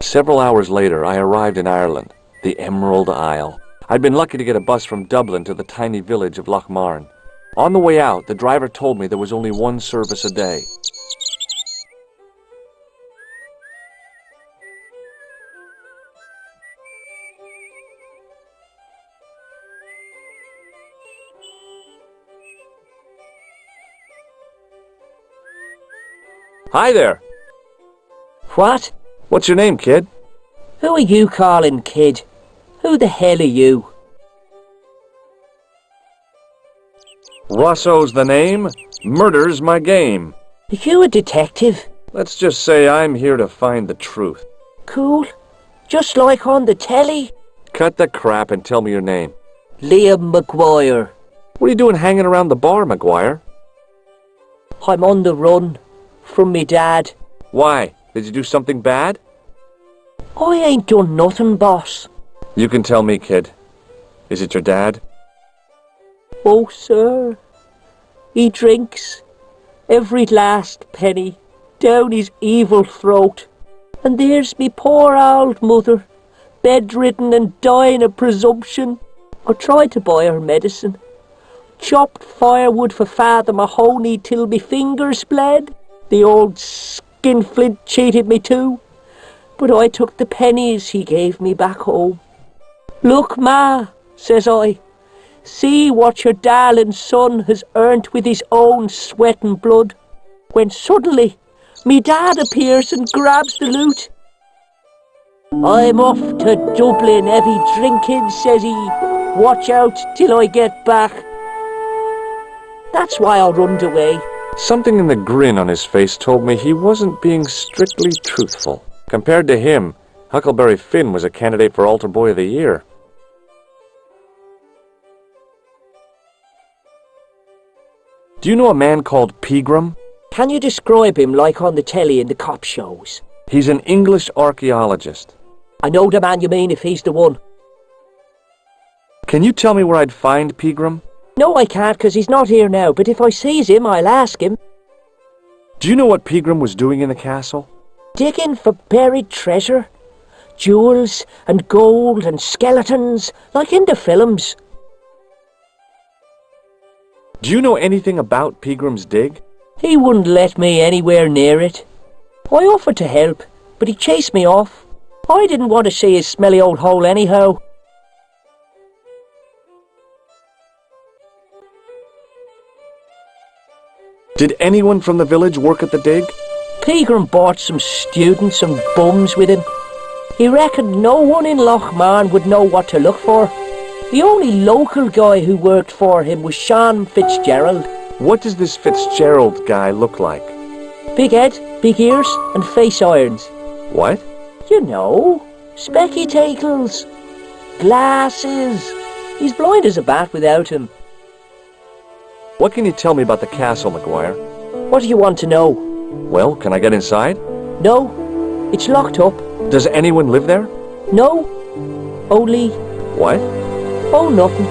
Several hours later, I arrived in Ireland, the Emerald Isle. I'd been lucky to get a bus from Dublin to the tiny village of Lockmarne. On the way out, the driver told me there was only one service a day. Hi there. What? What's your name, kid? Who are you calling kid? Who the hell are you? Rosso's the name. Murder's my game. Are you a detective? Let's just say I'm here to find the truth. Cool. Just like on the telly. Cut the crap and tell me your name. Liam McGuire. What are you doing hanging around the bar, McGuire? I'm on the run. From me dad. Why? Did you do something bad? I ain't done nothing, boss. You can tell me, kid. Is it your dad? Oh, sir. He drinks every last penny down his evil throat. And there's me poor old mother, bedridden and dying of presumption. I tried to buy her medicine. Chopped firewood for Father Mahoney till me fingers bled. The old skinflint cheated me too, but I took the pennies he gave me back home. Look, Ma, says I, see what your darling son has earned with his own sweat and blood. When suddenly, me dad appears and grabs the loot. I'm off to Dublin heavy drinking, says he. Watch out till I get back. That's why I runned away. Something in the grin on his face told me he wasn't being strictly truthful. Compared to him, Huckleberry Finn was a candidate for Altar Boy of the Year. Do you know a man called Pegram? Can you describe him like on the telly in the cop shows? He's an English archaeologist. I know the man you mean if he's the one. Can you tell me where I'd find Pegram? No, I can't, 'cause he's not here now, but if I sees him, I'll ask him. Do you know what Pegram was doing in the castle? Digging for buried treasure. Jewels and gold and skeletons, like in the films. Do you know anything about Pegram's dig? He wouldn't let me anywhere near it. I offered to help, but he chased me off. I didn't want to see his smelly old hole anyhow. Did anyone from the village work at the dig? Pegram brought some students and bums with him. He reckoned no one in Lockmarne would know what to look for. The only local guy who worked for him was Sean Fitzgerald. What does this Fitzgerald guy look like? Big head, big ears, and face irons. What? You know, spectacles, glasses. He's blind as a bat without him. What can you tell me about the castle, McGuire? What do you want to know? Well, can I get inside? No, it's locked up. Does anyone live there? No, only... What? Oh, nothing.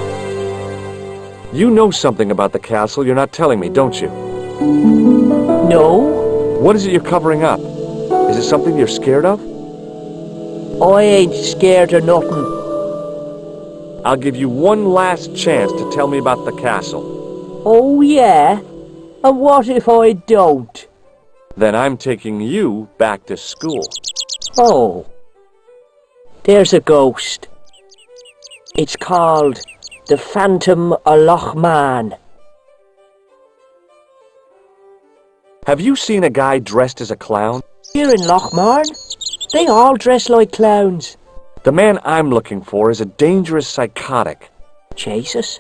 You know something about the castle you're not telling me, don't you? No. What is it you're covering up? Is it something you're scared of? I ain't scared of nothing. I'll give you one last chance to tell me about the castle. Oh, yeah? And what if I don't? Then I'm taking you back to school. Oh. There's a ghost. It's called the Phantom of Lockmarne. Have you seen a guy dressed as a clown? Here in Lockmarne, they all dress like clowns. The man I'm looking for is a dangerous psychotic. Jesus.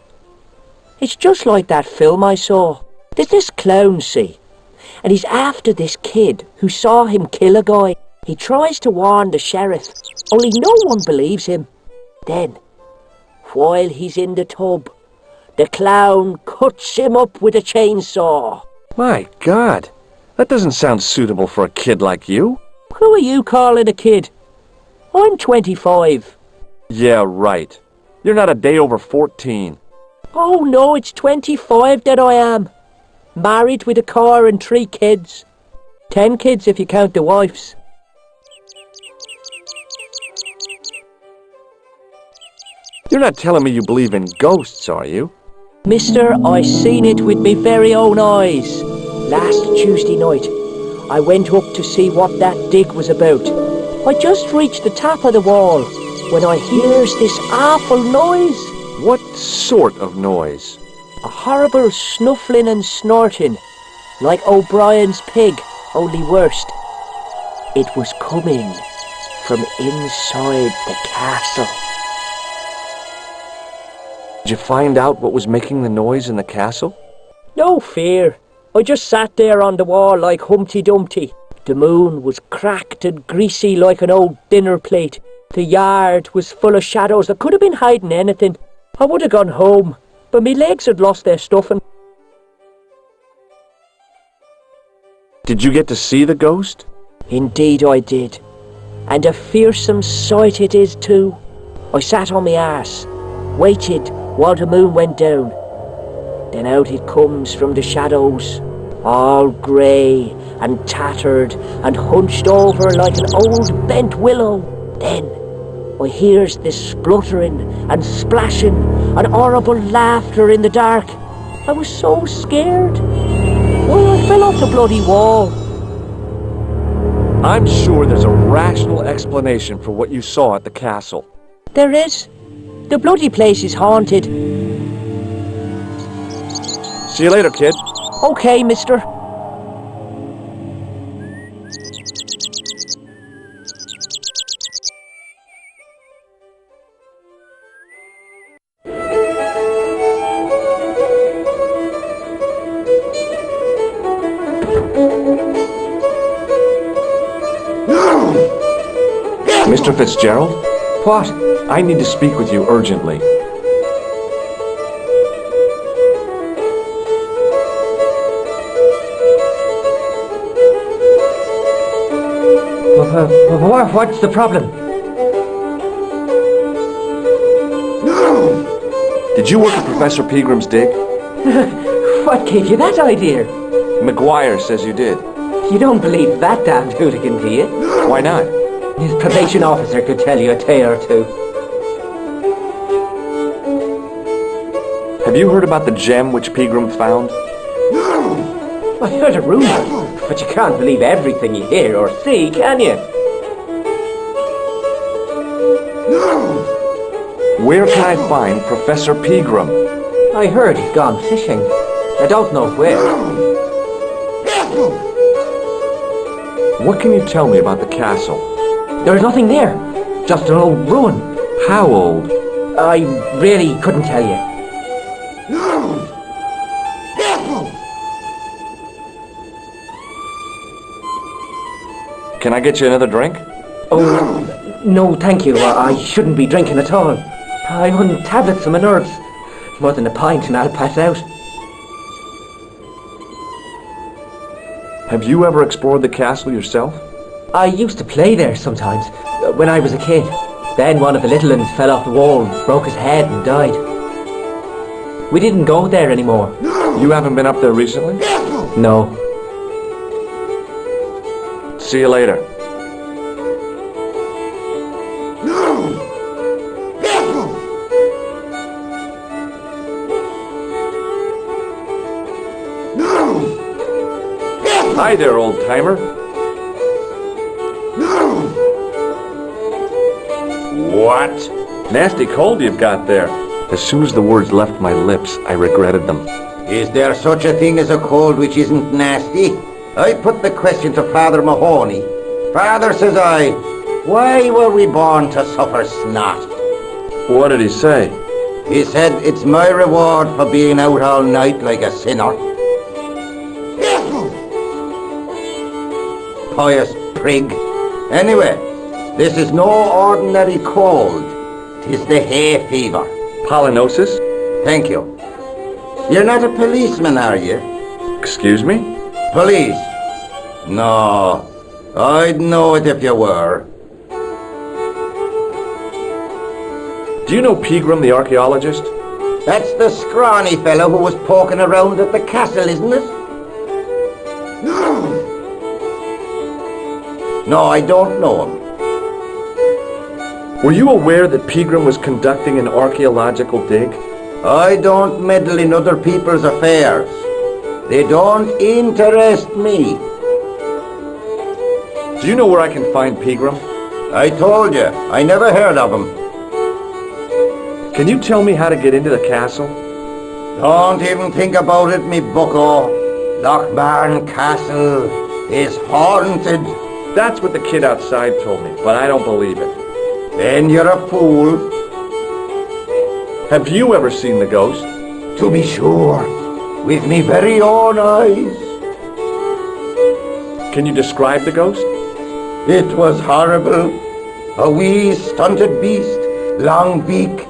It's just like that film I saw. There's this clown, see, and he's after this kid who saw him kill a guy. He tries to warn the sheriff, only no one believes him. Then, while he's in the tub, the clown cuts him up with a chainsaw. My God, that doesn't sound suitable for a kid like you. Who are you calling a kid? I'm 25. Yeah, right. You're not a day over 14. Oh no, it's 25 that I am. Married with a car and 3 kids. 10 kids if you count the wives. You're not telling me you believe in ghosts, are you? Mister, I seen it with me very own eyes. Last Tuesday night, I went up to see what that dig was about. I just reached the top of the wall when I hears this awful noise. What sort of noise? A horrible snuffling and snorting, like O'Brien's pig, only worst. It was coming from inside the castle. Did you find out what was making the noise in the castle? No fear. I just sat there on the wall like Humpty Dumpty. The moon was cracked and greasy like an old dinner plate. The yard was full of shadows that could have been hiding anything. I would have gone home, but me legs had lost their stuffing. Did you get to see the ghost? Indeed I did. And a fearsome sight it is too. I sat on me arse, waited while the moon went down. Then out it comes from the shadows, all grey and tattered and hunched over like an old bent willow. Then I hears this spluttering and splashing and horrible laughter in the dark. I was so scared. Why, I fell off the bloody wall. I'm sure there's a rational explanation for what you saw at the castle. There is. The bloody place is haunted. See you later, kid. Okay, mister. Mr. Fitzgerald? What? I need to speak with you urgently. What's the problem? Did you work at Professor Pegram's dig? What gave you that idea? McGuire says you did. You don't believe that damned hooligan, do you? Why not? His probation officer could tell you a tale or two. Have you heard about the gem which Pegram found? I heard a rumour, but you can't believe everything you hear or see, can you? Where can I find Professor Pegram? I heard he'd gone fishing. I don't know where. What can you tell me about the castle? There's nothing there. Just an old ruin. How old? I really couldn't tell you. Can I get you another drink? Oh, no, thank you. I shouldn't be drinking at all. I'm on tablets for my nerves. More than a pint and I'll pass out. Have you ever explored the castle yourself? I used to play there sometimes, when I was a kid. Then one of the little ones fell off the wall, broke his head and died. We didn't go there anymore. You haven't been up there recently? No. See you later. Hi there, old-timer. What? Nasty cold you've got there. As soon as the words left my lips, I regretted them. Is there such a thing as a cold which isn't nasty? I put the question to Father Mahoney. Father, says I, why were we born to suffer snot? What did he say? He said, it's my reward for being out all night like a sinner. Pious prig. Anyway, this is no ordinary cold. 'Tis the hay fever. Pollinosis? Thank you. You're not a policeman, are you? Excuse me? Police? No, I'd know it if you were. Do you know Pegram, the archaeologist? That's the scrawny fellow who was poking around at the castle, isn't it? No, I don't know him. Were you aware that Pegram was conducting an archaeological dig? I don't meddle in other people's affairs. They don't interest me. Do you know where I can find Pegram? I told you, I never heard of him. Can you tell me how to get into the castle? Don't even think about it, me bucko. Lockmarne Castle is haunted. That's what the kid outside told me, but I don't believe it. Then you're a fool. Have you ever seen the ghost? To be sure, with me very own eyes. Can you describe the ghost? It was horrible. A wee stunted beast, long beak,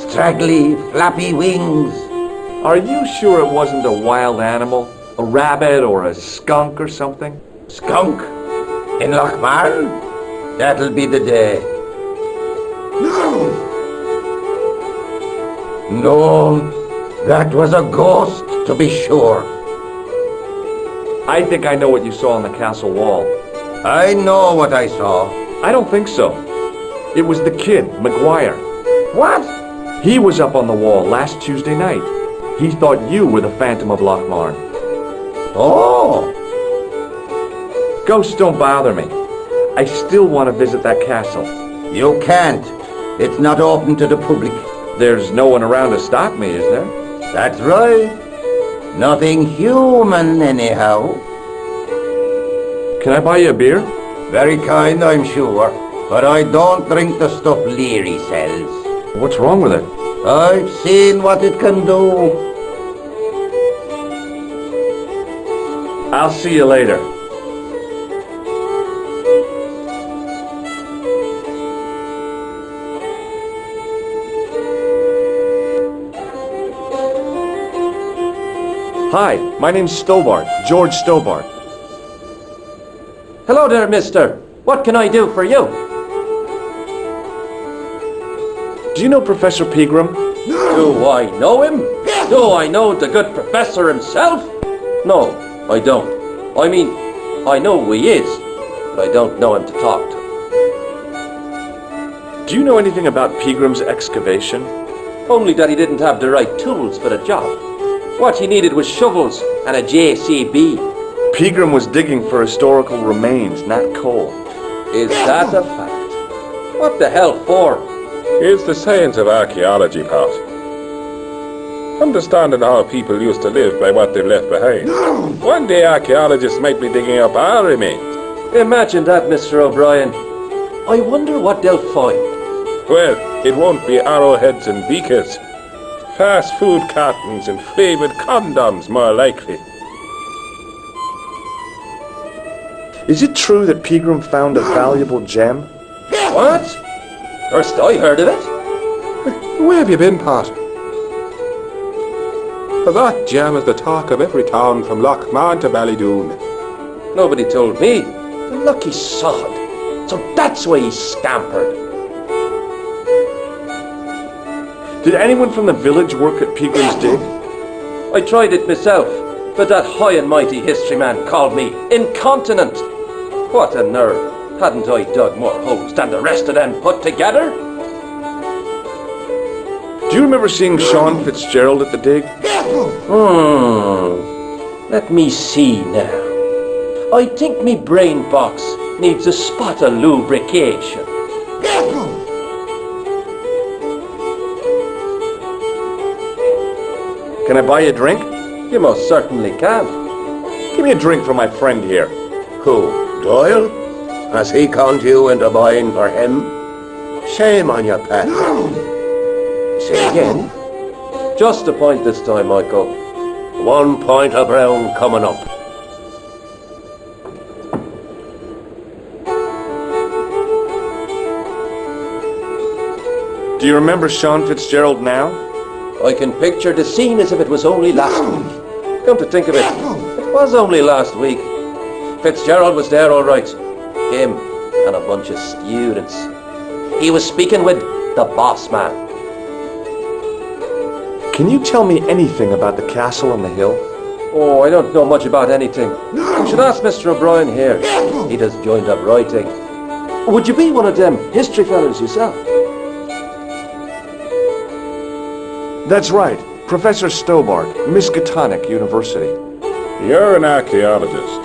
straggly, flappy wings. Are you sure it wasn't a wild animal? A rabbit or a skunk or something? Skunk? In Lockmarne? That'll be the day. No, that was a ghost, to be sure. I think I know what you saw on the castle wall. I know what I saw. I don't think so. It was the kid, McGuire. What? He was up on the wall last Tuesday night. He thought you were the Phantom of Lockmarne. Oh! Ghosts don't bother me. I still want to visit that castle. You can't. It's not open to the public. There's no one around to stop me, is there? That's right. Nothing human, anyhow. Can I buy you a beer? Very kind, I'm sure. But I don't drink the stuff Leary sells. What's wrong with it? I've seen what it can do. I'll see you later. Hi, my name's Stobbart, George Stobbart. Hello there, mister. What can I do for you? Do you know Professor Pegram? Do I know him? Do I know the good professor himself? No, I don't. I mean, I know who he is, but I don't know him to talk to. Do you know anything about Pegram's excavation? Only that he didn't have the right tools for the job. What he needed was shovels and a JCB. Pegram was digging for historical remains, not coal. Is that a fact? What the hell for? It's the science of archaeology, Pat. Understanding how people used to live by what they've left behind. One day archaeologists might be digging up our remains. Imagine that, Mr. O'Brien. I wonder what they'll find. Well, it won't be arrowheads and beakers. Fast food cartons and flavoured condoms, more likely. Is it true that Pegram found a valuable gem? What? First I heard of it. Where have you been, Pat? That gem is the talk of every town from Lockmarne to Ballydoon. Nobody told me. The lucky sod. So that's why he scampered. Did anyone from the village work at Pegram's dig? I tried it myself, but that high and mighty history man called me incontinent. What a nerve. Hadn't I dug more holes than the rest of them put together? Do you remember seeing Sean Fitzgerald at the dig? Let me see now. I think me brain box needs a spot of lubrication. Can I buy you a drink? You most certainly can. Give me a drink for my friend here. Who? Doyle? Has he conned you into buying for him? Shame on you, Pat. Say again. Just a point this time, Michael. 1 point of brown coming up. Do you remember Sean Fitzgerald now? I can picture the scene as if it was only last week. Come to think of it, it was only last week. Fitzgerald was there all right. Him and a bunch of students. He was speaking with the boss man. Can you tell me anything about the castle on the hill? Oh, I don't know much about anything. You should ask Mr. O'Brien here. He does joined up writing. Would you be one of them history fellas yourself? That's right. Professor Stobbart, Miskatonic University. You're an archaeologist,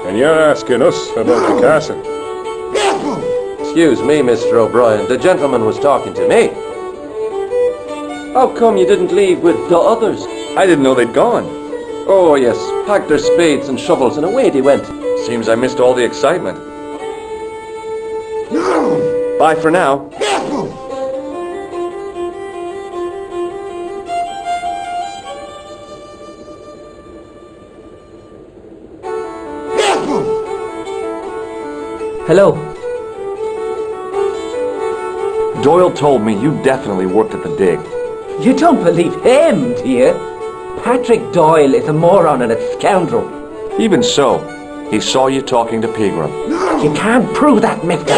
and you're asking us about the castle. Excuse me, Mr. O'Brien. The gentleman was talking to me. How come you didn't leave with the others? I didn't know they'd gone. Oh, yes. Packed their spades and shovels and away they went. Seems I missed all the excitement. Bye for now. Hello. Doyle told me you definitely worked at the dig. You don't believe him, do you? Patrick Doyle is a moron and a scoundrel. Even so, he saw you talking to Pegram. You can't prove that, mister.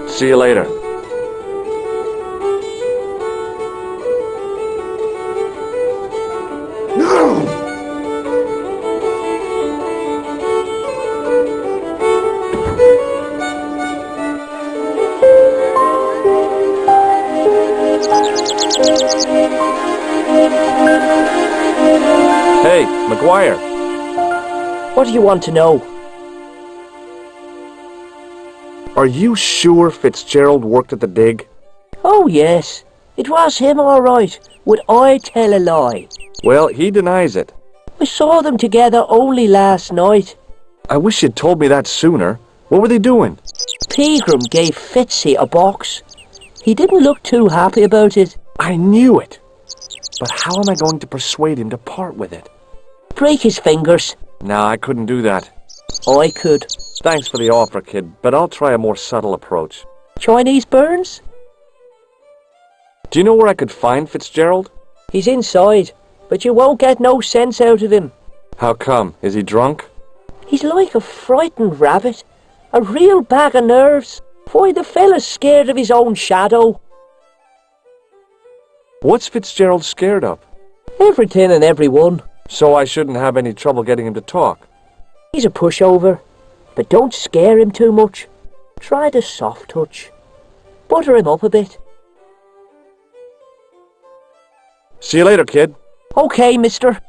See you later. Hey, McGuire. What do you want to know? Are you sure Fitzgerald worked at the dig? Oh, yes. It was him, all right. Would I tell a lie? Well, he denies it. I saw them together only last night. I wish you'd told me that sooner. What were they doing? Pegram gave Fitzy a box. He didn't look too happy about it. I knew it. But how am I going to persuade him to part with it? Break his fingers. Nah, I couldn't do that. I could. Thanks for the offer, kid, but I'll try a more subtle approach. Chinese burns? Do you know where I could find Fitzgerald? He's inside, but you won't get no sense out of him. How come? Is he drunk? He's like a frightened rabbit. A real bag of nerves. Why, the fella's scared of his own shadow. What's Fitzgerald scared of? Everything and everyone. So I shouldn't have any trouble getting him to talk. He's a pushover, but don't scare him too much. Try the soft touch. Butter him up a bit. See you later, kid. Okay, mister.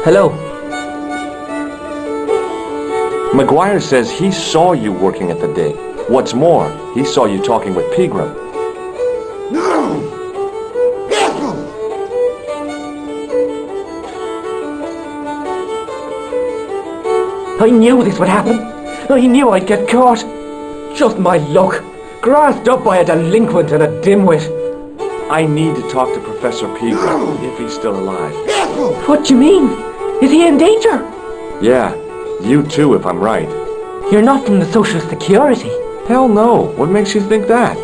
Hello. McGuire says he saw you working at the dig. What's more, he saw you talking with Pegram. I knew this would happen. I knew I'd get caught. Just my luck. Grasped up by a delinquent and a dimwit. I need to talk to Professor Pegram, if he's still alive. What do you mean? Is he in danger? Yeah, you too, if I'm right. You're not from the Social Security. Hell no. What makes you think that?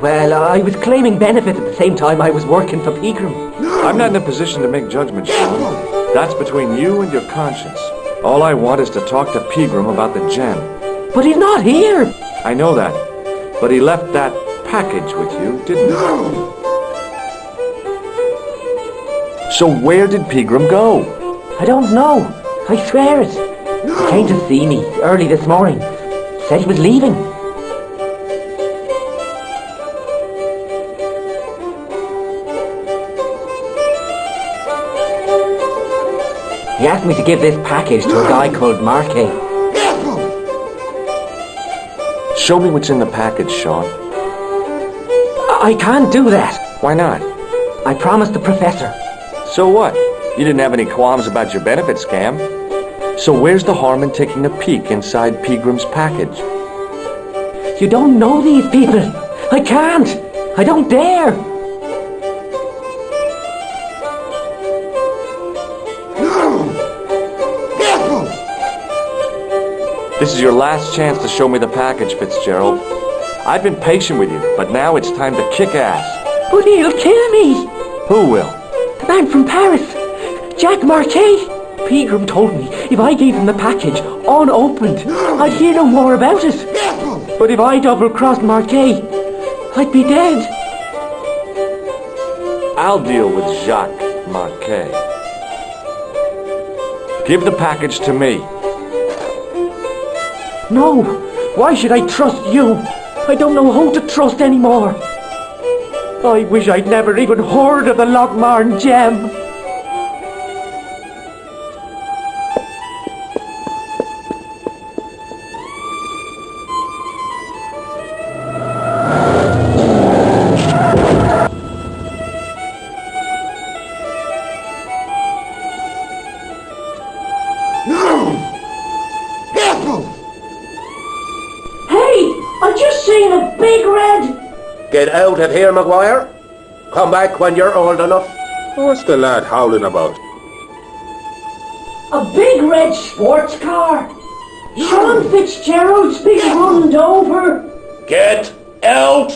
Well, I was claiming benefit at the same time I was working for Pegram. I'm not in a position to make judgments, Sean. That's between you and your conscience. All I want is to talk to Pegram about the gem. But he's not here. I know that. But he left that package with you, didn't he? So where did Pegram go? I don't know. I swear it. He came to see me early this morning. Said he was leaving. He asked me to give this package to a guy called Marquet. Show me what's in the package, Sean. I can't do that. Why not? I promised the professor. So what? You didn't have any qualms about your benefit scam. So where's the harm in taking a peek inside Pegram's package? You don't know these people. I can't. I don't dare. This is your last chance to show me the package, Fitzgerald. I've been patient with you, but now it's time to kick ass. But he'll kill me. Who will? The man from Paris. Jack Marquet! Pegram told me if I gave him the package unopened, I'd hear no more about it. But if I double-crossed Marquet, I'd be dead. I'll deal with Jacques Marquet. Give the package to me. No, why should I trust you? I don't know who to trust anymore. I wish I'd never even heard of the Lockmarne gem. Get out of here, Maguire. Come back when you're old enough. What's the lad howling about? A big red sports car. Sean Fitzgerald's been runned over. Get out!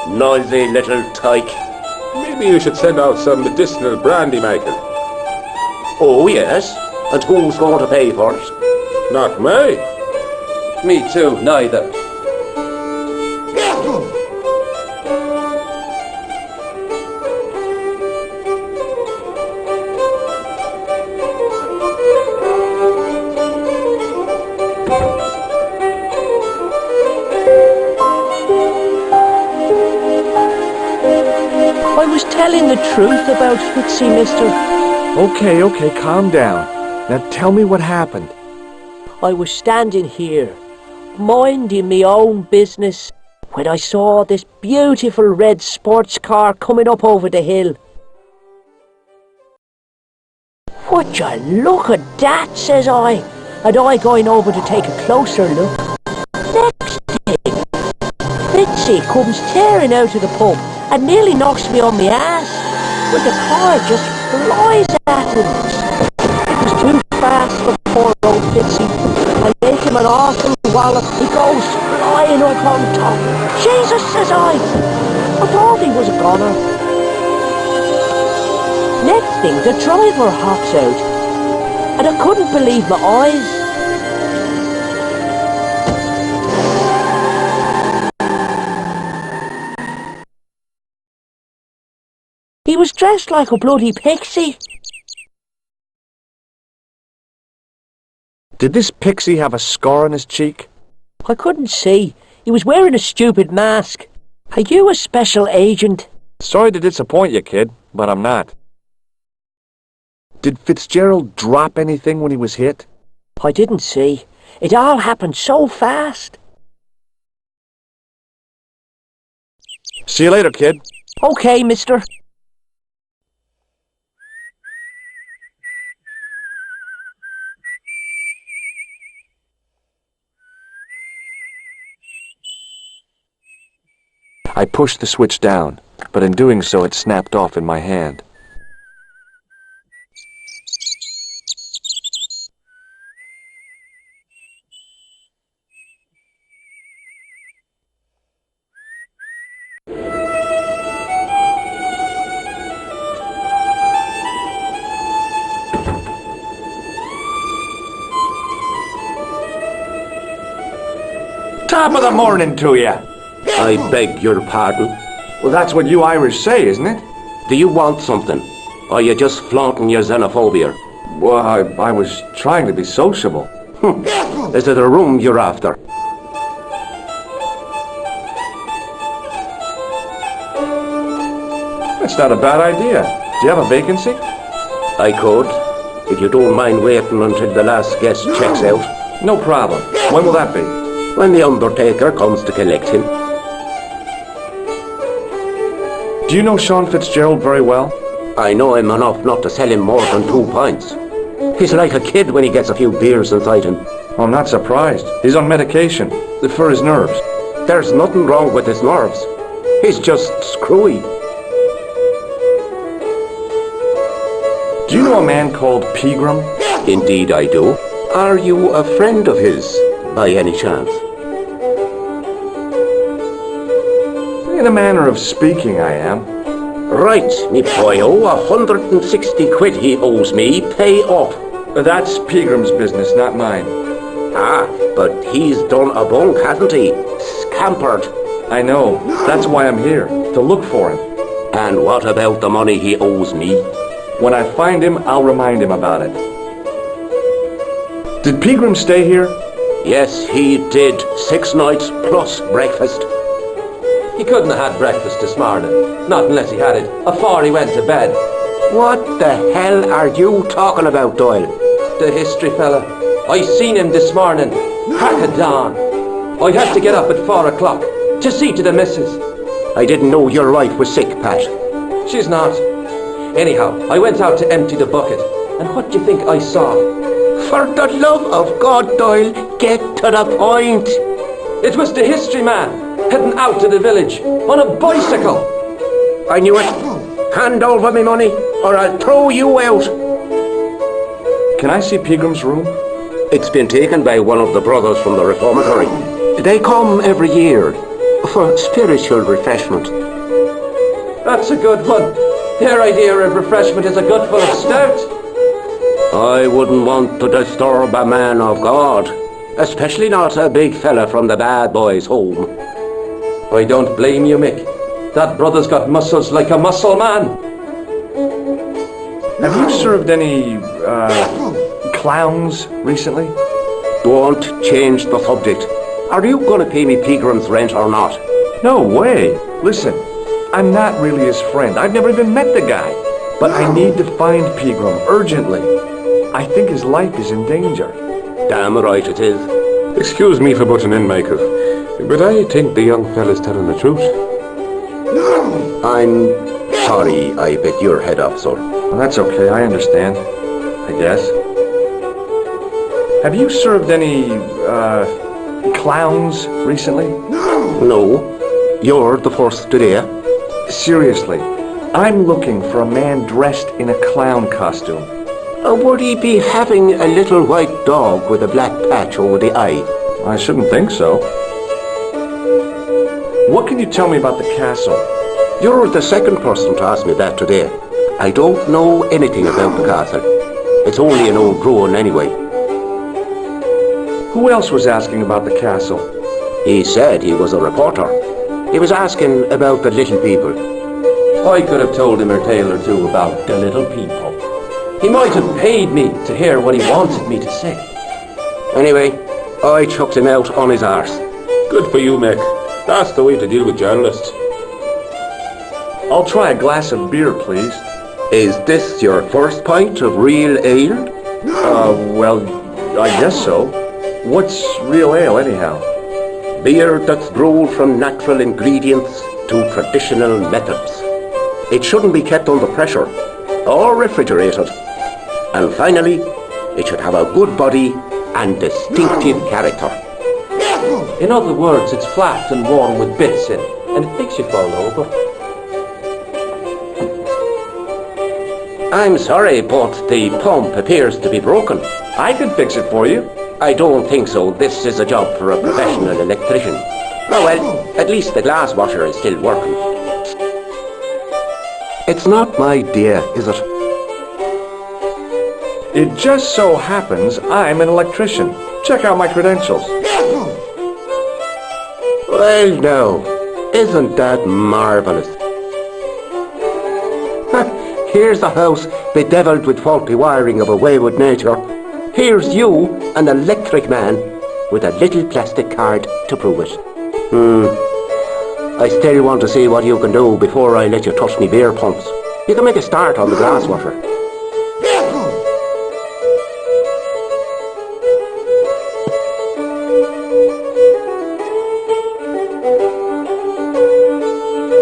Noisy little tyke. Maybe you should send out some medicinal brandy maker. Oh, yes. And who's going to pay for it? Not me. Me too, neither. I was telling the truth about Fitzy, mister. Okay, calm down. Now tell me what happened. I was standing here, minding me own business, when I saw this beautiful red sports car coming up over the hill. Would you look at that, says I, and I going over to take a closer look. Next thing, Fitzy comes tearing out of the pub and nearly knocks me on my ass, but the car just flies at him. It was too fast for poor old Fitzy. I gave him an awful wallop. He goes flying up on top. Jesus, says I thought he was a goner. Next thing, the driver hops out, and I couldn't believe my eyes. He was dressed like a bloody pixie. Did this pixie have a scar on his cheek? I couldn't see. He was wearing a stupid mask. Are you a special agent? Sorry to disappoint you, kid, but I'm not. Did Fitzgerald drop anything when he was hit? I didn't see. It all happened so fast. See you later, kid. Okay, mister. I pushed the switch down, but in doing so it snapped off in my hand. Top of the morning to you! I beg your pardon. Well, that's what you Irish say, isn't it? Do you want something? Or are you just flaunting your xenophobia? Well, I was trying to be sociable. Is it a room you're after? That's not a bad idea. Do you have a vacancy? I could, if you don't mind waiting until the last guest checks out. No problem. When will that be? When the undertaker comes to collect him. Do you know Sean Fitzgerald very well? I know him enough not to sell him more than 2 pints. He's like a kid when he gets a few beers inside him. I'm not surprised. He's on medication for his nerves. There's nothing wrong with his nerves. He's just screwy. Do you know a man called Pegram? Indeed I do. Are you a friend of his, by any chance? In a manner of speaking, I am. Right, me boyo, 160 quid he owes me, pay up. That's Peagram's business, not mine. Ah, but he's done a bunk, hasn't he? Scampered. I know. That's why I'm here, to look for him. And what about the money he owes me? When I find him, I'll remind him about it. Did Peagram stay here? Yes, he did. 6 nights plus breakfast. He couldn't have had breakfast this morning. Not unless he had it afore he went to bed. What the hell are you talking about, Doyle? The history fella. I seen him this morning. Crack of dawn. I had to get up at 4 o'clock to see to the missus. I didn't know your wife was sick, Pat. She's not. Anyhow, I went out to empty the bucket. And what do you think I saw? For the love of God, Doyle, get to the point. It was the history man, heading out to the village, on a bicycle. I knew it. Hand over me money, or I'll throw you out. Can I see Peagram's room? It's been taken by one of the brothers from the reformatory. They come every year for spiritual refreshment. That's a good one. Their idea of refreshment is a good full of stout. I wouldn't want to disturb a man of God, especially not a big fella from the bad boys' home. I don't blame you, Mick. That brother's got muscles like a muscle man. Have you served any, clowns recently? Don't change the subject. Are you going to pay me Peagram's rent or not? No way. Listen, I'm not really his friend. I've never even met the guy. But I need to find Peagram urgently. I think his life is in danger. Damn right it is. Excuse me for butting in, Michael, but I think the young fella's telling the truth. I'm sorry I bit your head off, sir. Well, that's okay. I understand. I guess. Have you served any, clowns recently? No. You're the first today. Seriously, I'm looking for a man dressed in a clown costume. Would he be having a little white dog with a black patch over the eye? I shouldn't think so. What can you tell me about the castle? You're the second person to ask me that today. I don't know anything about the castle. It's only an old ruin anyway. Who else was asking about the castle? He said he was a reporter. He was asking about the little people. I could have told him a tale or two about the little people. He might have paid me to hear what he wanted me to say. Anyway, I chucked him out on his arse. Good for you, Mick. That's the way to deal with journalists. I'll try a glass of beer, please. Is this your first pint of real ale? Well, I guess so. What's real ale, anyhow? Beer that's brewed from natural ingredients to traditional methods. It shouldn't be kept under pressure or refrigerated. And finally, it should have a good body and distinctive character. In other words, it's flat and warm with bits in, and it makes you fall over. I'm sorry, but the pump appears to be broken. I can fix it for you. I don't think so. This is a job for a professional electrician. Oh well, at least the glass washer is still working. It's not my dear, is it? It just so happens I'm an electrician. Check out my credentials. Well, no. Isn't that marvellous? Here's a house bedeviled with faulty wiring of a wayward nature. Here's you, an electric man, with a little plastic card to prove it. I still want to see what you can do before I let you touch me beer pumps. You can make a start on the glass washer.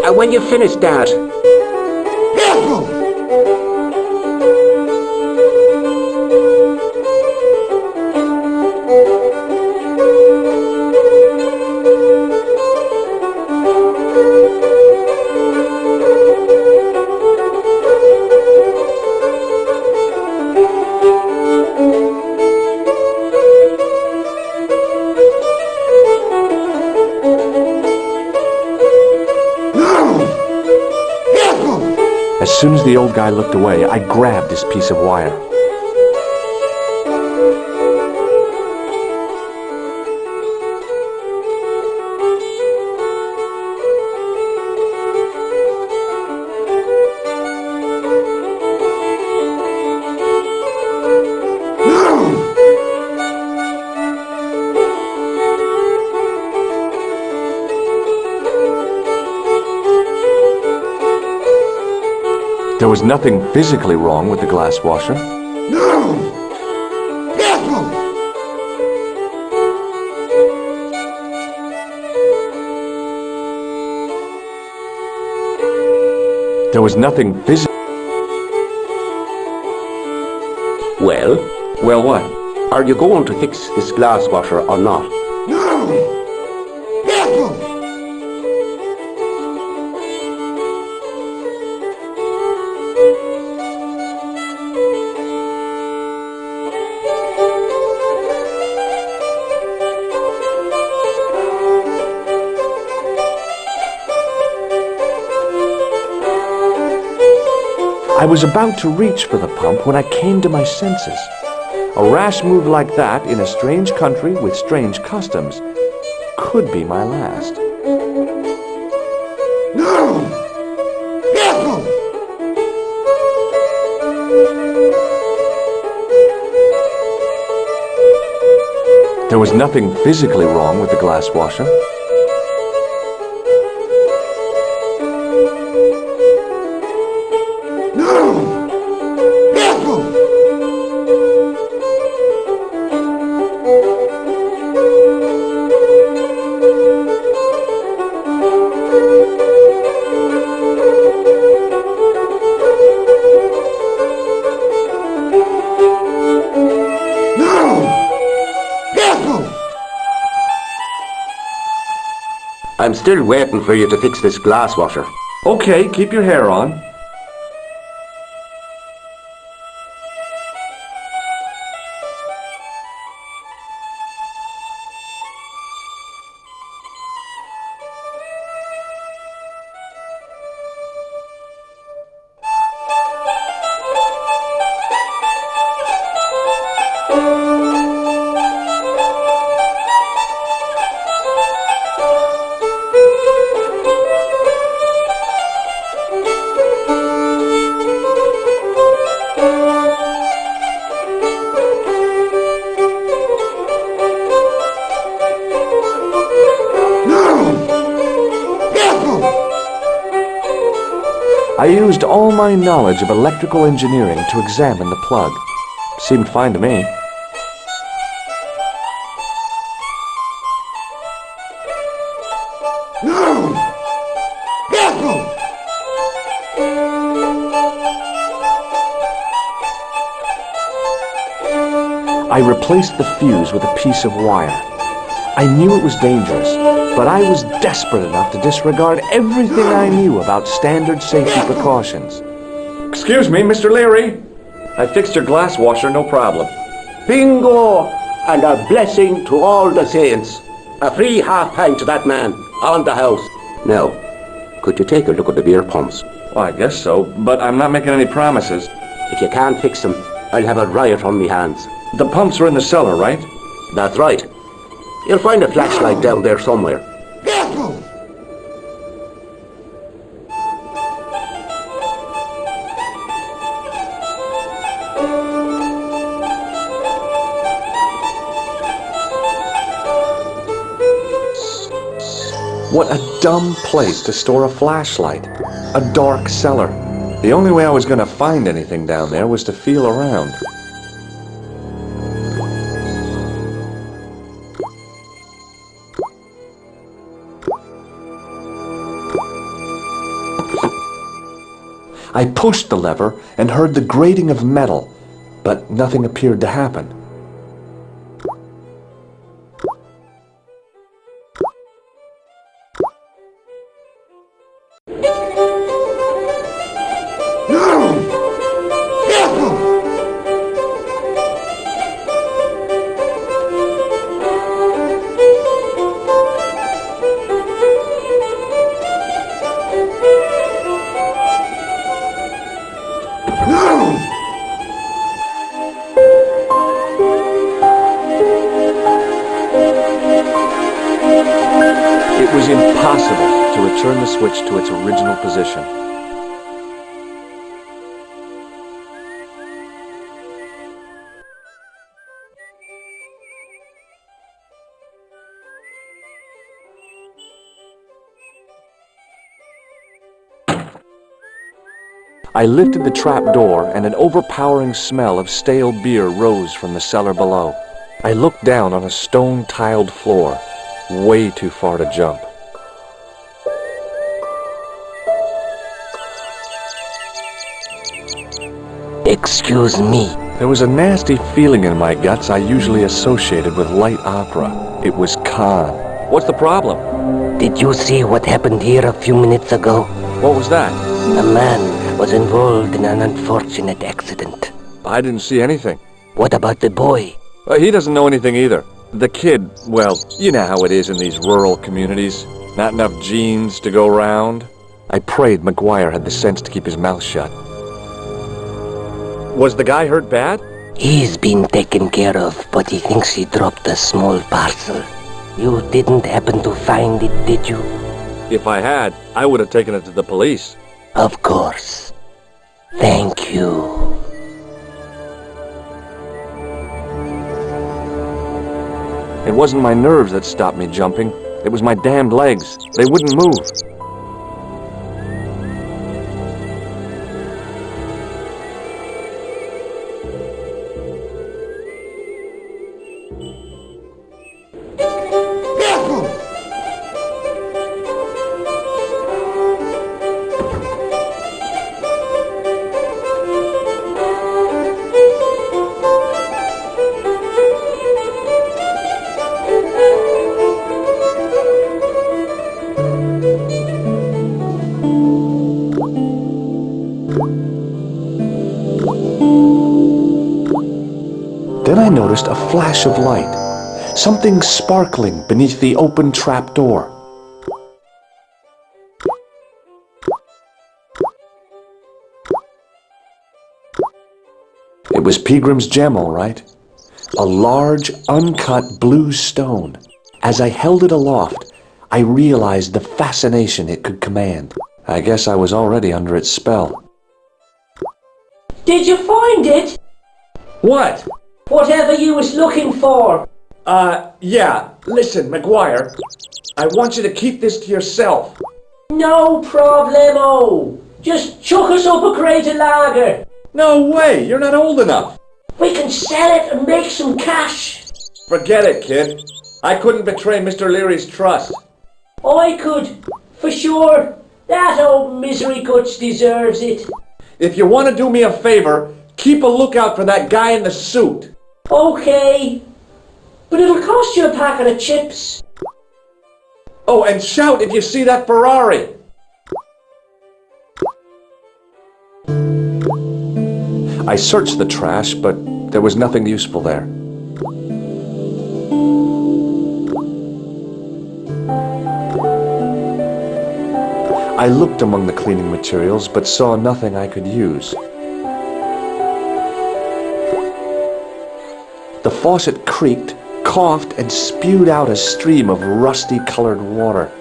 And when you finish that, As soon as the old guy looked away, I grabbed his piece of wire. There was nothing physically wrong with the glass washer. There was nothing physical. Well, Well, what? are you going to fix this glass washer or not? I was about to reach for the pump when I came to my senses. A rash move like that in a strange country with strange customs could be my last. There was nothing physically wrong with the glass washer. I'm still waiting for you to fix this glass washer. Okay, keep your hair on. I used all my knowledge of electrical engineering to examine the plug. Seemed fine to me. I replaced the fuse with a piece of wire. I knew it was dangerous, but I was desperate enough to disregard everything I knew about standard safety precautions. Excuse me, Mr. Leary. I fixed your glass washer, no problem. Bingo! And a blessing to all the saints. A free half-pint to that man, on the house. Now, could you take a look at the beer pumps? Well, I guess so, but I'm not making any promises. If you can't fix them, I'll have a riot on me hands. The pumps are in the cellar, right? That's right. You'll find a flashlight down there somewhere. What a dumb place to store a flashlight. A dark cellar. The only way I was going to find anything down there was to feel around. I pushed the lever and heard the grating of metal, but nothing appeared to happen. It was impossible to return the switch to its original position. I lifted the trap door, and an overpowering smell of stale beer rose from the cellar below. I looked down on a stone-tiled floor, way too far to jump. Excuse me. There was a nasty feeling in my guts I usually associated with light opera. It was Khan. What's the problem? Did you see what happened here a few minutes ago? What was that? A man was involved in an unfortunate accident. I didn't see anything. What about the boy? He doesn't know anything either. The kid, well, you know how it is in these rural communities. Not enough genes to go round. I prayed McGuire had the sense to keep his mouth shut. Was the guy hurt bad? He's been taken care of, but he thinks he dropped a small parcel. You didn't happen to find it, did you? If I had, I would have taken it to the police. Of course. Thank you. It wasn't my nerves that stopped me jumping. It was my damned legs. They wouldn't move. Then I noticed a flash of light, something sparkling beneath the open trap door. It was Peagram's gem, all right. A large, uncut blue stone. As I held it aloft, I realized the fascination it could command. I guess I was already under its spell. Did you find it? What? Whatever you was looking for. Yeah. Listen, McGuire, I want you to keep this to yourself. No problemo. Just chuck us up a crate of lager. No way, you're not old enough. We can sell it and make some cash. Forget it, kid. I couldn't betray Mr. Leary's trust. I could, for sure. That old misery guts deserves it. If you want to do me a favor, keep a lookout for that guy in the suit. Okay, but it'll cost you a packet of chips. Oh, and shout if you see that Ferrari. I searched the trash, but there was nothing useful there. I looked among the cleaning materials, but saw nothing I could use. The faucet creaked, coughed, and spewed out a stream of rusty-colored water.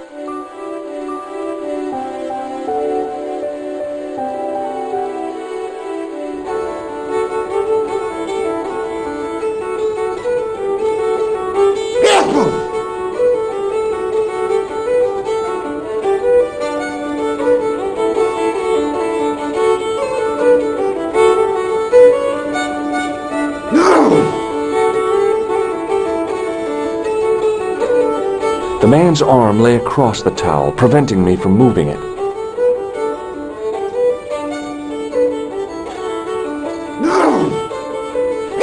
The man's arm lay across the towel, preventing me from moving it.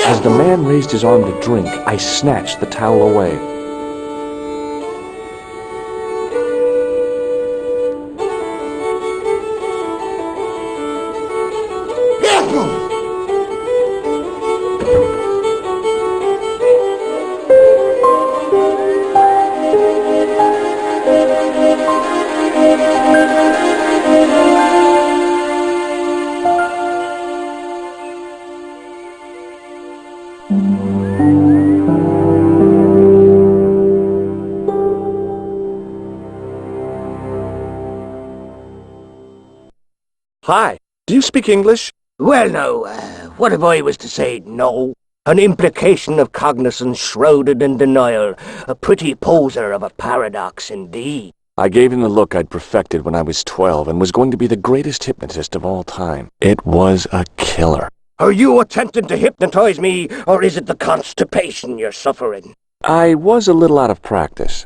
As the man raised his arm to drink, I snatched the towel away. Hi. Do you speak English? Well, now, what if I was to say no? An implication of cognizance shrouded in denial. A pretty poser of a paradox indeed. I gave him the look I'd perfected when I was 12 and was going to be the greatest hypnotist of all time. It was a killer. Are you attempting to hypnotize me, or is it the constipation you're suffering? I was a little out of practice.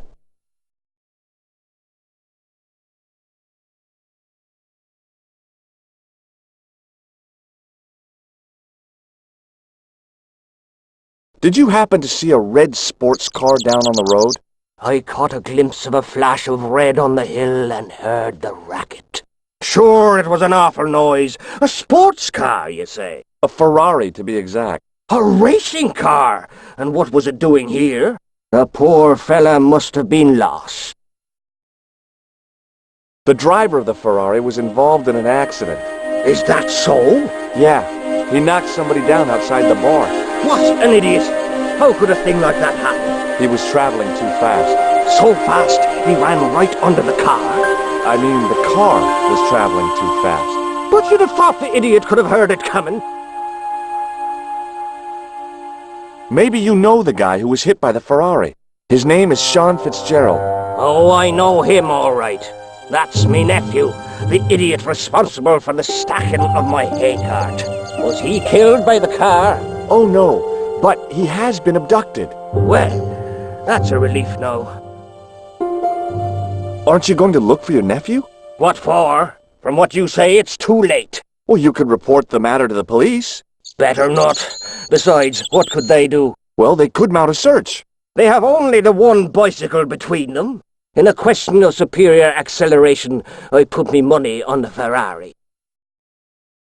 Did you happen to see a red sports car down on the road? I caught a glimpse of a flash of red on the hill and heard the racket. Sure, it was an awful noise. A sports car, you say? A Ferrari, to be exact. A racing car? And what was it doing here? The poor fella must have been lost. The driver of the Ferrari was involved in an accident. Is that so? Yeah, he knocked somebody down outside the bar. What an idiot! How could a thing like that happen? He was traveling too fast. So fast, he ran right under the car? I mean, the car was traveling too fast. But you'd have thought the idiot could have heard it coming. Maybe you know the guy who was hit by the Ferrari. His name is Sean Fitzgerald. Oh, I know him all right. That's me nephew, the idiot responsible for the stacking of my hay cart. Was he killed by the car? Oh no, but he has been abducted. Well, that's a relief now. Aren't you going to look for your nephew? What for? From what you say, it's too late. Well, you could report the matter to the police. Better not. Besides, what could they do? Well, they could mount a search. They have only the one bicycle between them. In a question of superior acceleration, I put me money on the Ferrari.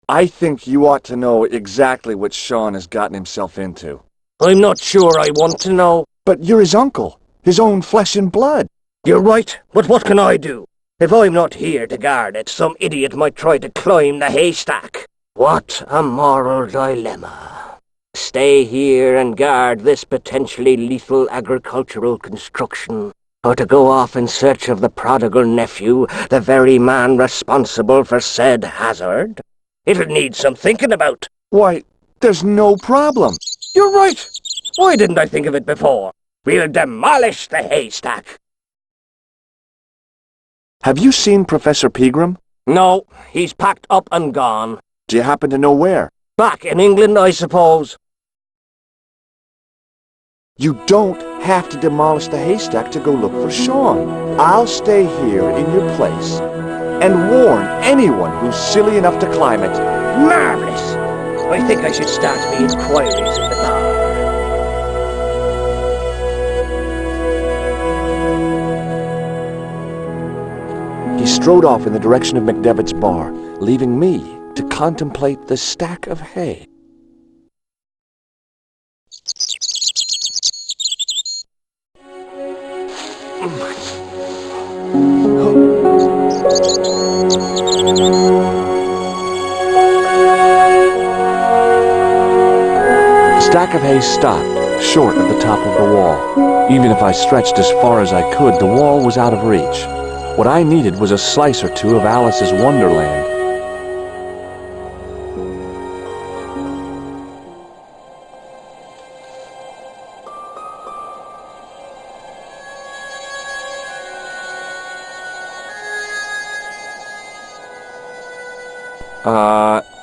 I think you ought to know exactly what Sean has gotten himself into. I'm not sure I want to know. But you're his uncle, his own flesh and blood. You're right, but what can I do? If I'm not here to guard it, some idiot might try to climb the haystack. What a moral dilemma. Stay here and guard this potentially lethal agricultural construction, or to go off in search of the prodigal nephew, the very man responsible for said hazard? It'll need some thinking about. Why, there's no problem. You're right. Why didn't I think of it before? We'll demolish the haystack. Have you seen Professor Pegram? No, he's packed up and gone. Do you happen to know where? Back in England, I suppose. You don't have to demolish the haystack to go look for Sean. I'll stay here in your place and warn anyone who's silly enough to climb it. Marvelous! I think I should start me inquiries in the bar. He strode off in the direction of McDevitt's bar, leaving me to contemplate the stack of hay. The stack of hay stopped, short of the top of the wall. Even if I stretched as far as I could, the wall was out of reach. What I needed was a slice or two of Alice's Wonderland.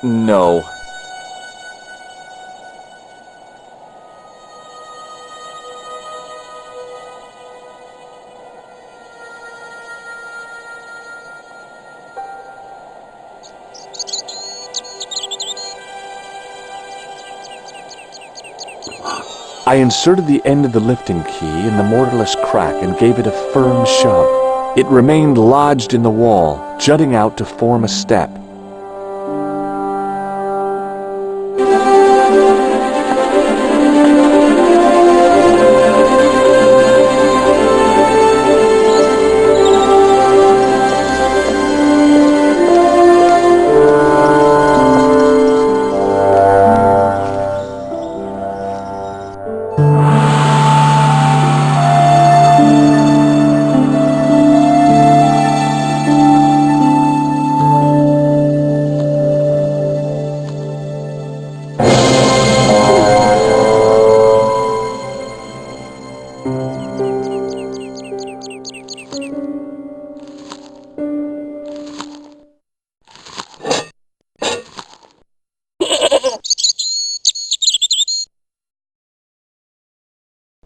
No. I inserted the end of the lifting key in the mortarless crack and gave it a firm shove. It remained lodged in the wall, jutting out to form a step.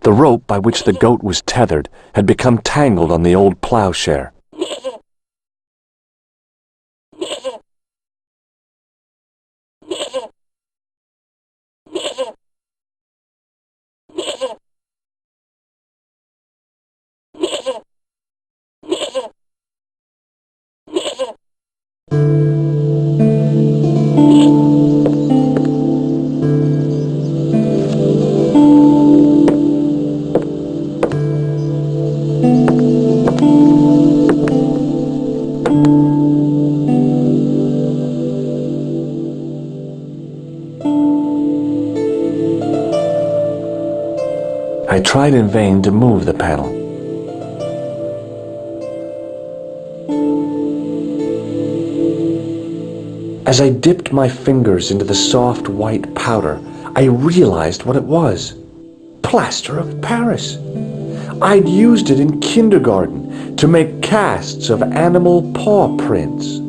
The rope by which the goat was tethered had become tangled on the old plowshare. I tried in vain to move the panel. As I dipped my fingers into the soft white powder, I realized what it was. Plaster of Paris. I'd used it in kindergarten to make casts of animal paw prints.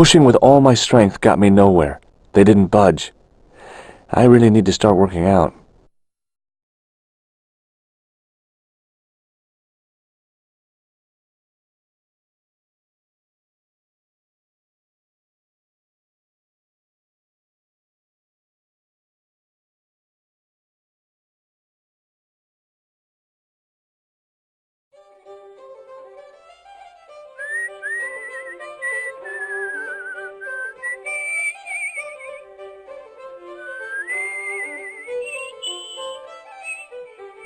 Pushing with all my strength got me nowhere. They didn't budge. I really need to start working out.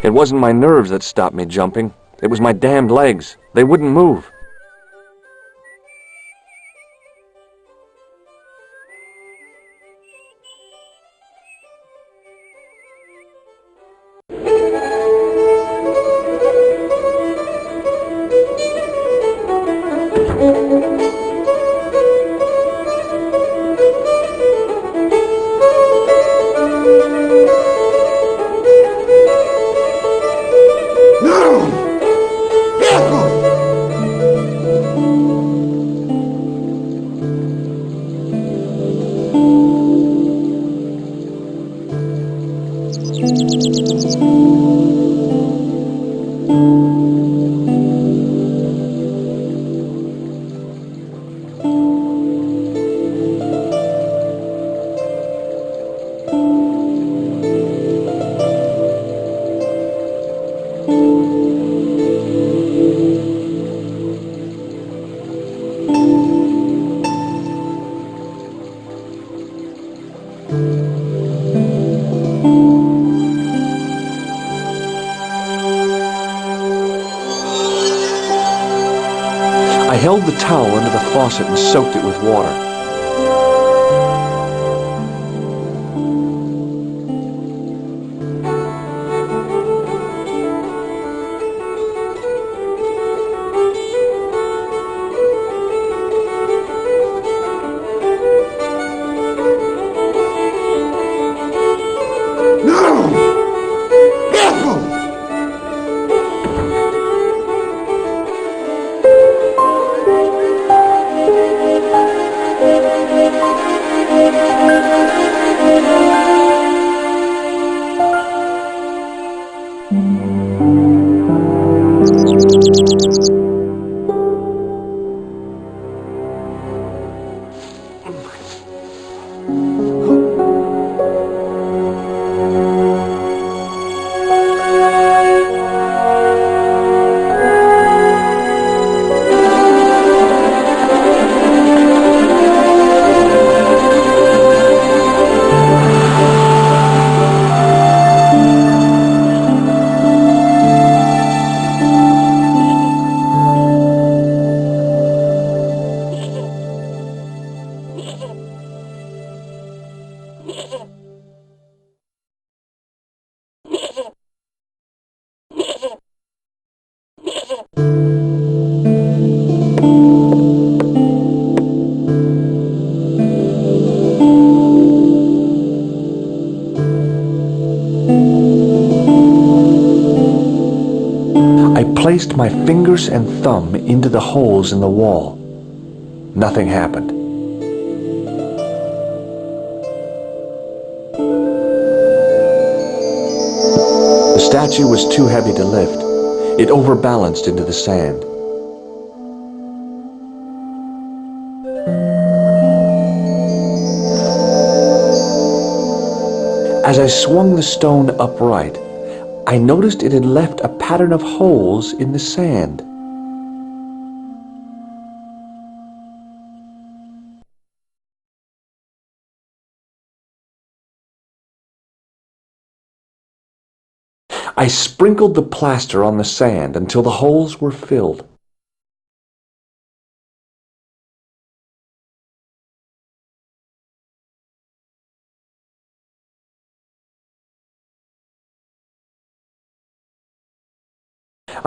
It wasn't my nerves that stopped me jumping. It was my damned legs. They wouldn't move. I held the towel under the faucet and soaked it with water. I placed my fingers and thumb into the holes in the wall. Nothing happened. The statue was too heavy to lift. It overbalanced into the sand. As I swung the stone upright, I noticed it had left a pattern of holes in the sand. I sprinkled the plaster on the sand until the holes were filled.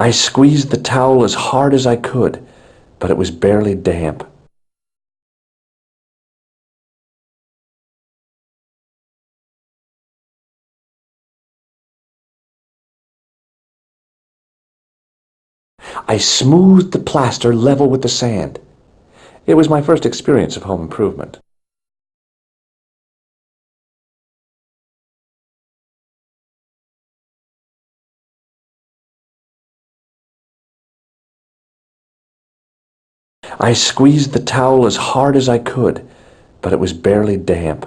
I squeezed the towel as hard as I could, but it was barely damp. I smoothed the plaster level with the sand. It was my first experience of home improvement. I squeezed the towel as hard as I could, but it was barely damp.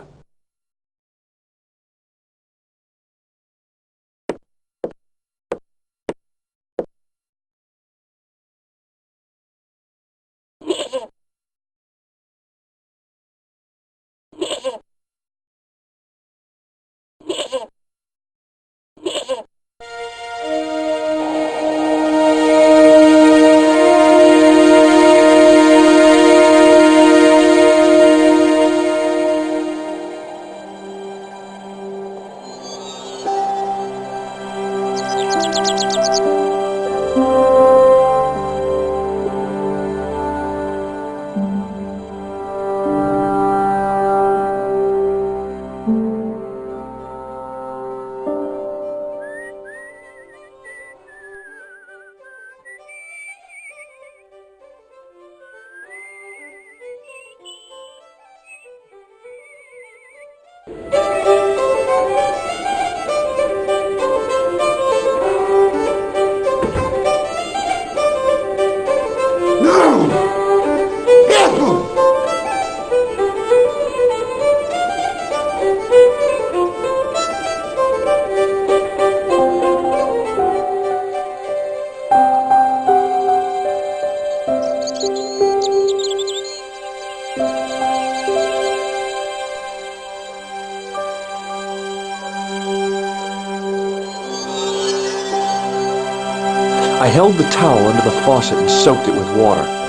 I held the towel under the faucet and soaked it with water.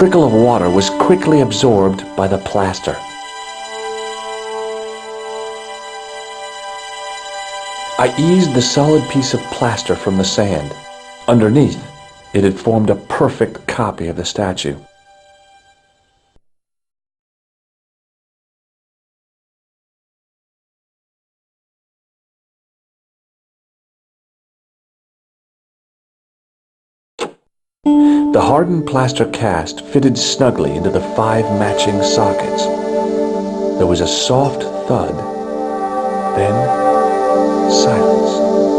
trickle of water was quickly absorbed by the plaster. I eased the solid piece of plaster from the sand. Underneath, it had formed a perfect copy of the statue. The hardened plaster cast fitted snugly into the 5 matching sockets. There was a soft thud, then silence.